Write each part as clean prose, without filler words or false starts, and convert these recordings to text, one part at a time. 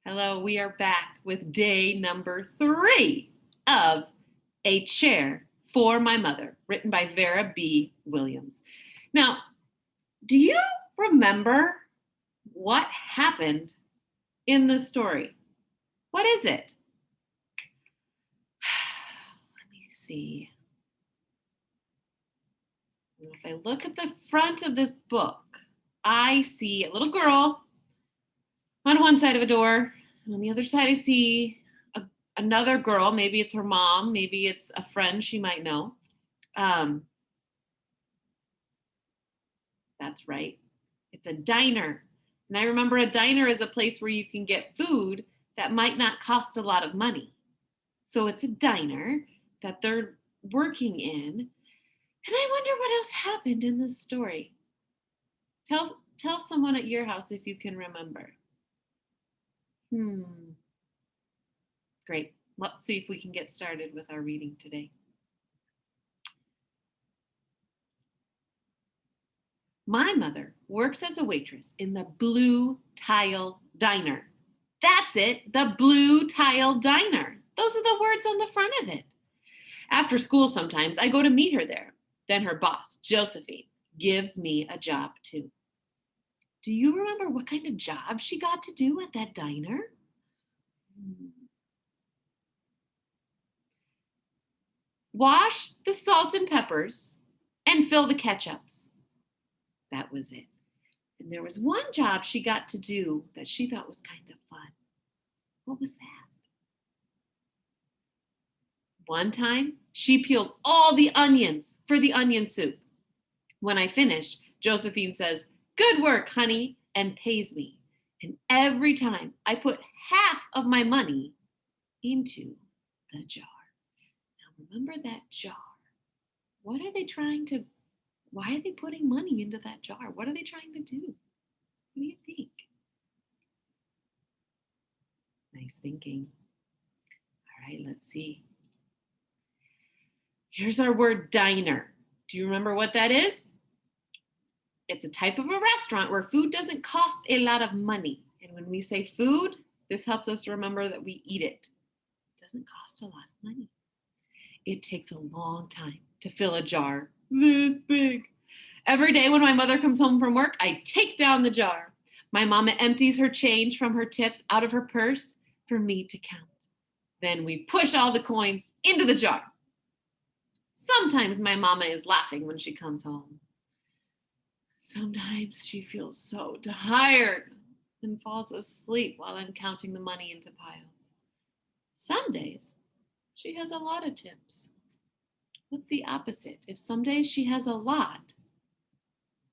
Hello, we are back with day number 3 of A Chair for My Mother, written by Vera B. Williams. Now, do you remember what happened in the story? What is it? Let me see. If I look at the front of this book, I see a little girl on one side of a door. And on the other side, I see another girl. Maybe it's her mom. Maybe it's a friend she might know. That's right. It's a diner. And I remember a diner is a place where you can get food that might not cost a lot of money. So it's a diner that they're working in. And I wonder what else happened in this story. Tell someone at your house if you can remember. Great. Let's see if we can get started with our reading today. My mother works as a waitress in the Blue Tile Diner. That's it, the Blue Tile Diner. Those are the words on the front of it. After school sometimes, I go to meet her there. Then her boss, Josephine, gives me a job too. Do you remember what kind of job she got to do at that diner? Wash the salt and peppers and fill the ketchups. That was it. And there was one job she got to do that she thought was kind of fun. What was that? One time, she peeled all the onions for the onion soup. When I finished, Josephine says, "Good work, honey," and pays me. And every time I put half of my money into the jar. Now remember that jar. Why are they putting money into that jar? What are they trying to do? What do you think? Nice thinking. All right, let's see. Here's our word diner. Do you remember what that is? It's a type of a restaurant where food doesn't cost a lot of money. And when we say food, this helps us remember that we eat it. It doesn't cost a lot of money. It takes a long time to fill a jar this big. Every day when my mother comes home from work, I take down the jar. My mama empties her change from her tips out of her purse for me to count. Then we push all the coins into the jar. Sometimes my mama is laughing when she comes home. Sometimes she feels so tired and falls asleep while I'm counting the money into piles. Some days she has a lot of tips. What's the opposite? If some days she has a lot,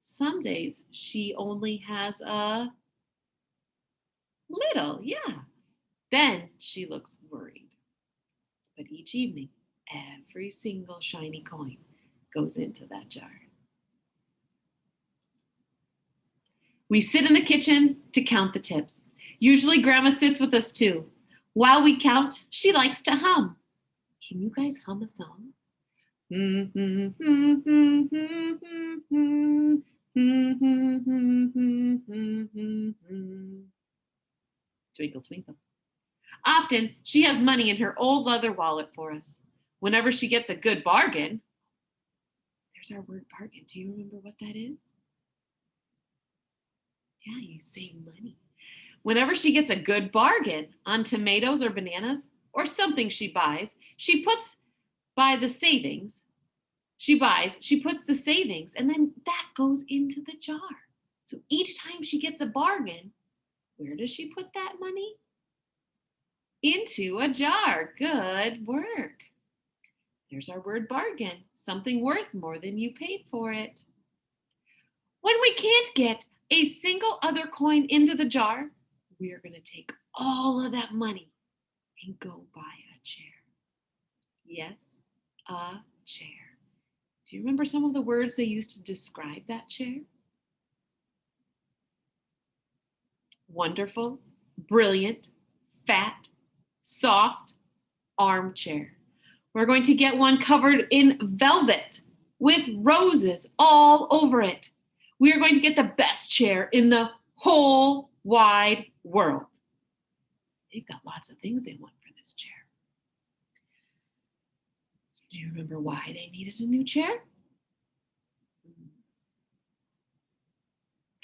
some days she only has a little, yeah. Then she looks worried. But each evening, every single shiny coin goes into that jar. We sit in the kitchen to count the tips. Usually Grandma sits with us too. While we count, she likes to hum. Can you guys hum a song? Twinkle, twinkle. Often, she has money in her old leather wallet for us. Whenever she gets a good bargain, there's our word bargain. Do you remember what that is? Yeah, you save money. Whenever she gets a good bargain on tomatoes or bananas or something she buys, she puts the savings, and then that goes into the jar. So each time she gets a bargain, where does she put that money? Into a jar. Good work. There's our word bargain. Something worth more than you paid for it. When we can't get a single other coin into the jar, we are going to take all of that money and go buy a chair. Yes, a chair. Do you remember some of the words they used to describe that chair? Wonderful, brilliant, fat, soft, armchair. We're going to get one covered in velvet with roses all over it. We are going to get the best chair in the whole wide world. They've got lots of things they want for this chair. Do you remember why they needed a new chair?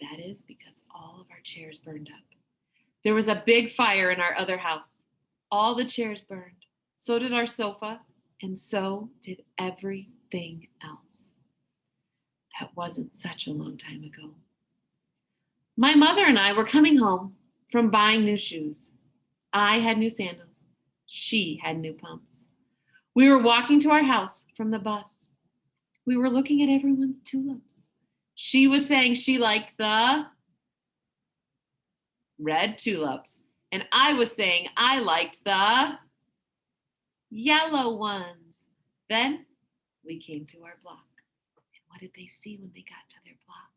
That is because all of our chairs burned up. There was a big fire in our other house. All the chairs burned. So did our sofa, and so did everything else. That wasn't such a long time ago. My mother and I were coming home from buying new shoes. I had new sandals. She had new pumps. We were walking to our house from the bus. We were looking at everyone's tulips. She was saying she liked the red tulips, and I was saying I liked the yellow ones. Then we came to our block. And what did they see when they got to their block?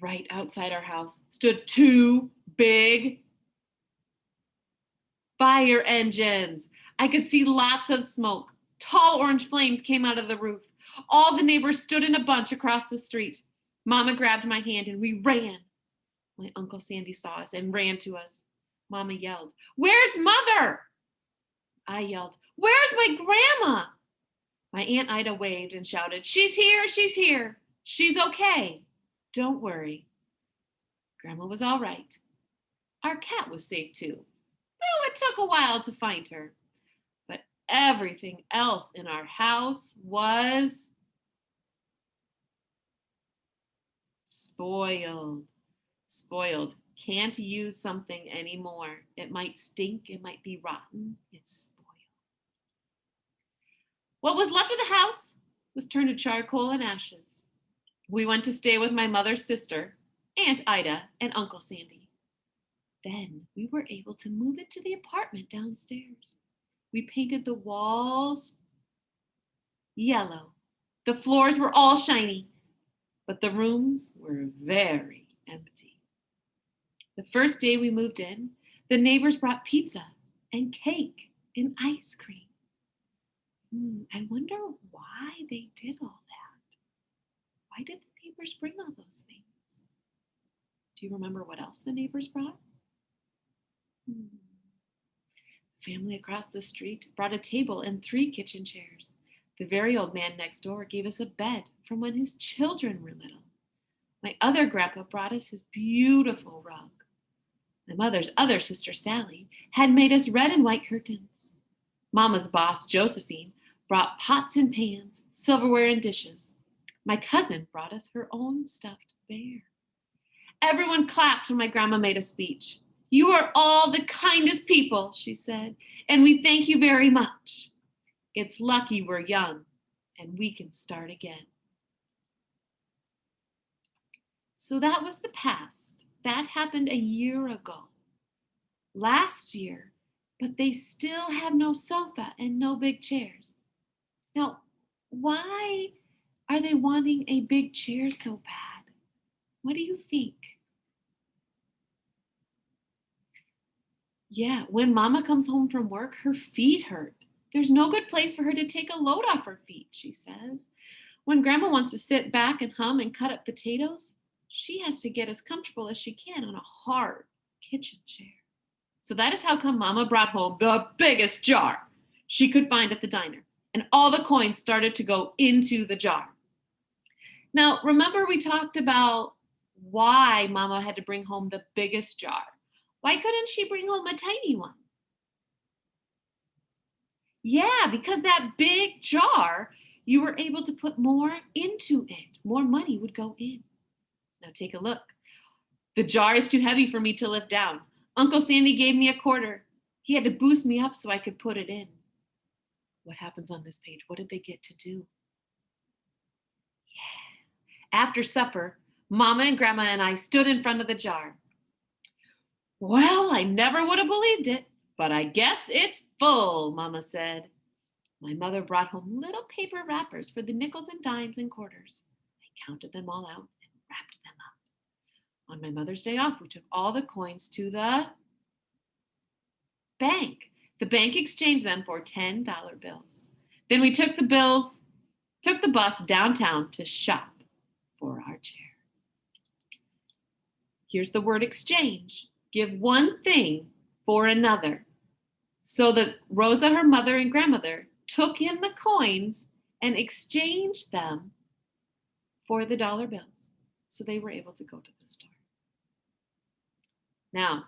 Right outside our house stood two big fire engines. I could see lots of smoke. Tall orange flames came out of the roof. All the neighbors stood in a bunch across the street. Mama grabbed my hand and we ran. My Uncle Sandy saw us and ran to us. Mama yelled, "Where's Mother?" I yelled, "Where's my grandma?" My Aunt Ida waved and shouted, "She's here, she's here. She's okay. Don't worry." Grandma was all right. Our cat was safe too, though it took a while to find her. But everything else in our house was spoiled. Spoiled. Can't use something anymore. It might stink, it might be rotten. It's spoiled. What was left of the house was turned to charcoal and ashes. We went to stay with my mother's sister, Aunt Ida, and Uncle Sandy. Then we were able to move it to the apartment downstairs. We painted the walls yellow. The floors were all shiny, but the rooms were very empty. The first day we moved in, the neighbors brought pizza and cake and ice cream. I wonder why they did all that. Why did the neighbors bring all those things? Do you remember what else the neighbors brought? Family across the street brought a table and 3 kitchen chairs. The very old man next door gave us a bed from when his children were little. My other grandpa brought us his beautiful rug. My mother's other sister, Sally, had made us red and white curtains. Mama's boss, Josephine, brought pots and pans, silverware and dishes. My cousin brought us her own stuffed bear. Everyone clapped when my grandma made a speech. "You are all the kindest people," she said, "and we thank you very much. It's lucky we're young and we can start again." So that was the past. That happened a year ago. Last year, but they still have no sofa and no big chairs. Now, why are they wanting a big chair so bad? What do you think? Yeah, when Mama comes home from work, her feet hurt. There's no good place for her to take a load off her feet, she says. When Grandma wants to sit back and hum and cut up potatoes, she has to get as comfortable as she can on a hard kitchen chair. So that is how come Mama brought home the biggest jar she could find at the diner, and all the coins started to go into the jar. Now, remember we talked about why Mama had to bring home the biggest jar. Why couldn't she bring home a tiny one? Yeah, because that big jar, you were able to put more into it. More money would go in. Now take a look. The jar is too heavy for me to lift down. Uncle Sandy gave me a quarter. He had to boost me up so I could put it in. What happens on this page? What did they get to do? Yeah. After supper, Mama and Grandma and I stood in front of the jar. "Well, I never would have believed it, but I guess it's full," Mama said. My mother brought home little paper wrappers for the nickels and dimes and quarters. I counted them all out and wrapped them up. On my mother's day off, we took all the coins to the bank. The bank exchanged them for $10 bills. Then we took the bus downtown to shop for our chair. Here's the word exchange. Give one thing for another. So that Rosa, her mother and grandmother, took in the coins and exchanged them for the dollar bills. So they were able to go to the store. Now,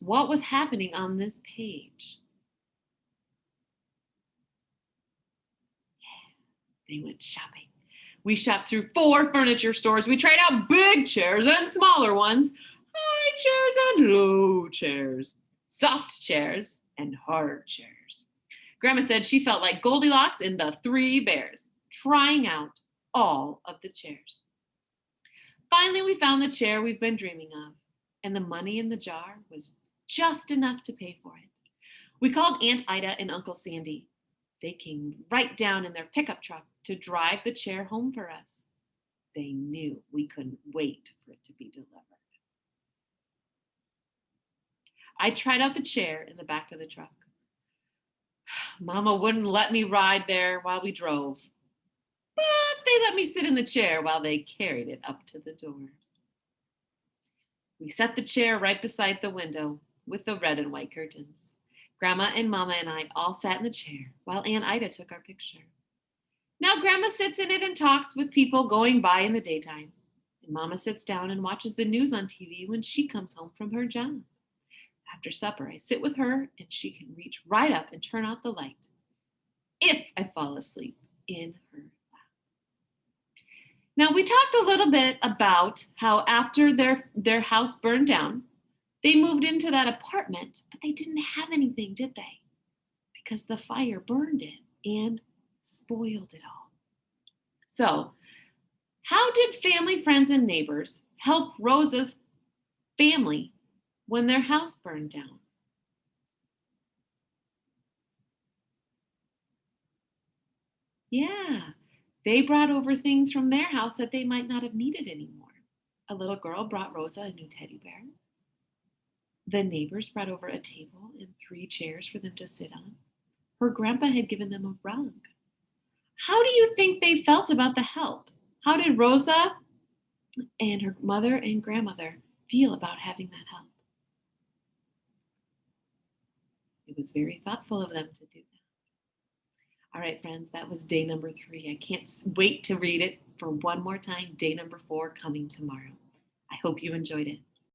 what was happening on this page? They went shopping. We shopped through 4 furniture stores. We tried out big chairs and smaller ones, high chairs and low chairs, soft chairs and hard chairs. Grandma said she felt like Goldilocks in the 3 Bears, trying out all of the chairs. Finally, we found the chair we've been dreaming of, and the money in the jar was just enough to pay for it. We called Aunt Ida and Uncle Sandy. They came right down in their pickup truck to drive the chair home for us. They knew we couldn't wait for it to be delivered. I tried out the chair in the back of the truck. Mama wouldn't let me ride there while we drove, but they let me sit in the chair while they carried it up to the door. We set the chair right beside the window with the red and white curtains. Grandma and Mama and I all sat in the chair while Aunt Ida took our picture. Now Grandma sits in it and talks with people going by in the daytime. And Mama sits down and watches the news on TV when she comes home from her job. After supper, I sit with her and she can reach right up and turn out the light if I fall asleep in her lap. Now we talked a little bit about how after their house burned down, they moved into that apartment, but they didn't have anything, did they? Because the fire burned it and spoiled it all. So, how did family, friends, and neighbors help Rosa's family when their house burned down? Yeah, they brought over things from their house that they might not have needed anymore. A little girl brought Rosa a new teddy bear. The neighbors brought over a table and 3 chairs for them to sit on. Her grandpa had given them a rug. How do you think they felt about the help? How did Rosa and her mother and grandmother feel about having that help? It was very thoughtful of them to do that. All right, friends, that was day number 3. I can't wait to read it for one more time. Day number 4 coming tomorrow. I hope you enjoyed it.